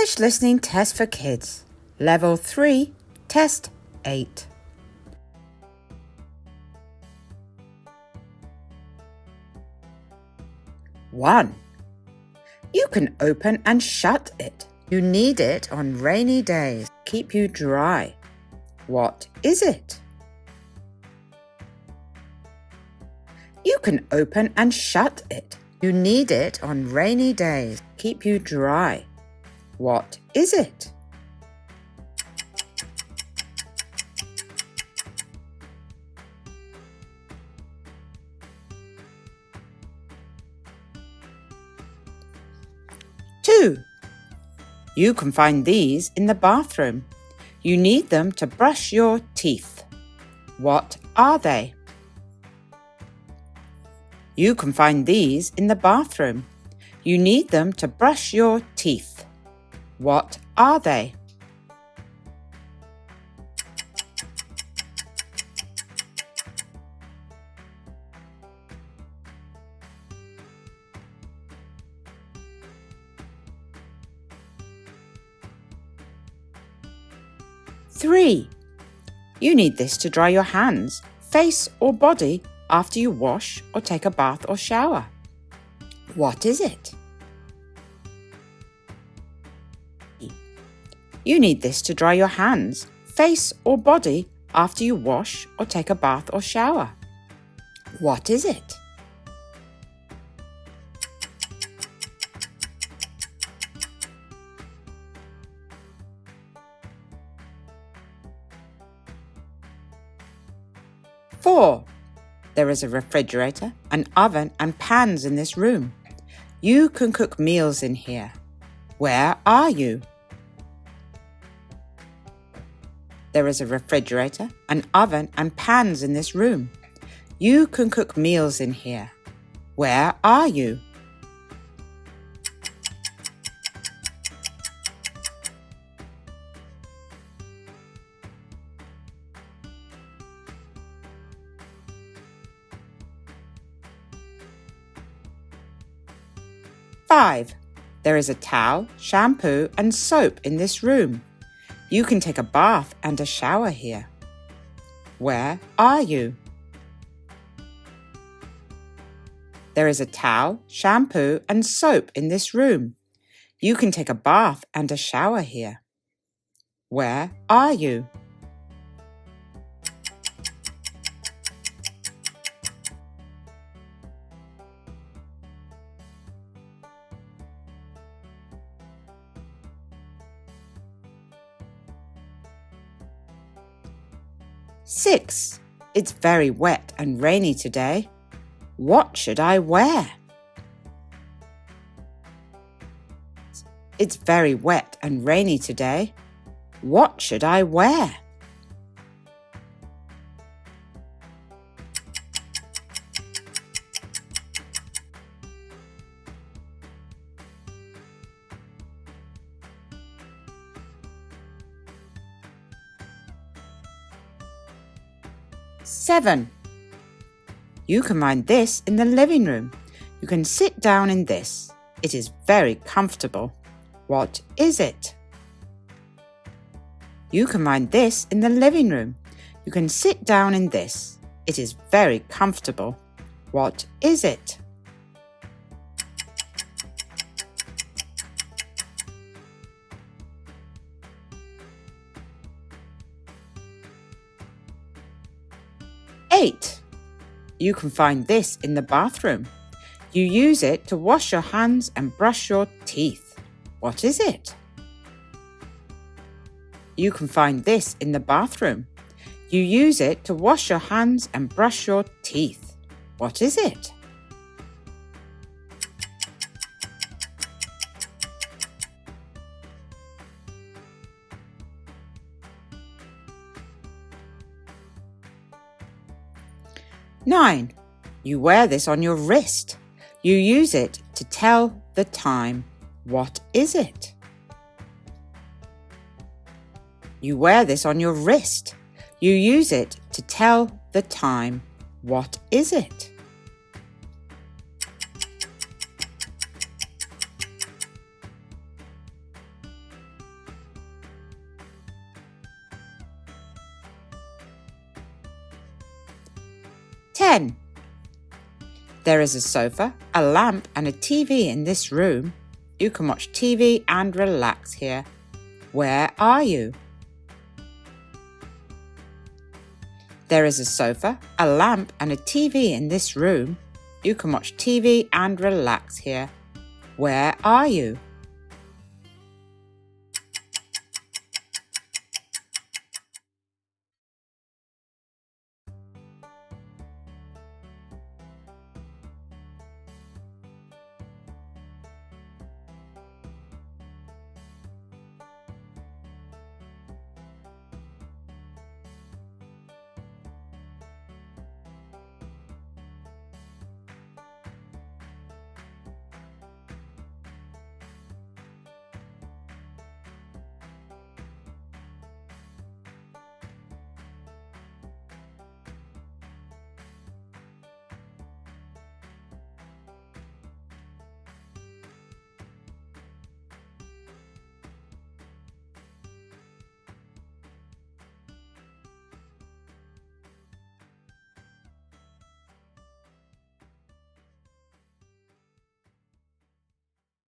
English Listening Test for Kids, Level 3, Test 8. One. You can open and shut it. You need it on rainy days. Keep you dry. What is it? You can open and shut it. You need it on rainy days. Keep you dry. What is it? Two. You can find these in the bathroom. You need them to brush your teeth. What are they? You can find these in the bathroom. You need them to brush your teeth. What are they? Three. You need this to dry your hands, face or body after you wash or take a bath or shower. What is it? You need this to dry your hands, face or body after you wash or take a bath or shower. What is it? Four. There is a refrigerator, an oven and pans in this room. You can cook meals in here. Where are you? There is a refrigerator, an oven and pans in this room. You can cook meals in here. Where are you? Five. There is a towel, shampoo and soap in this room. You can take a bath and a shower here. Where are you? There is a towel, shampoo and soap in this room. You can take a bath and a shower here. Where are you? Six. It's very wet and rainy today. What should I wear? It's very wet and rainy today. What should I wear? Seven. You can find this in the living room. You can sit down in this. It is very comfortable. What is it? You can find this in the living room. You can sit down in this. It is very comfortable. What is it? Eight. You can find this in the bathroom. You use it to wash your hands and brush your teeth. What is it? You can find this in the bathroom. You use it to wash your hands and brush your teeth. What is it? Nine. You wear this on your wrist. You use it to tell the time. What is it? You wear this on your wrist. You use it to tell the time. What is it? 10. There is a sofa, a lamp and a TV in this room. You can watch TV and relax here. Where are you? There is a sofa, a lamp and a TV in this room. You can watch TV and relax here. Where are you?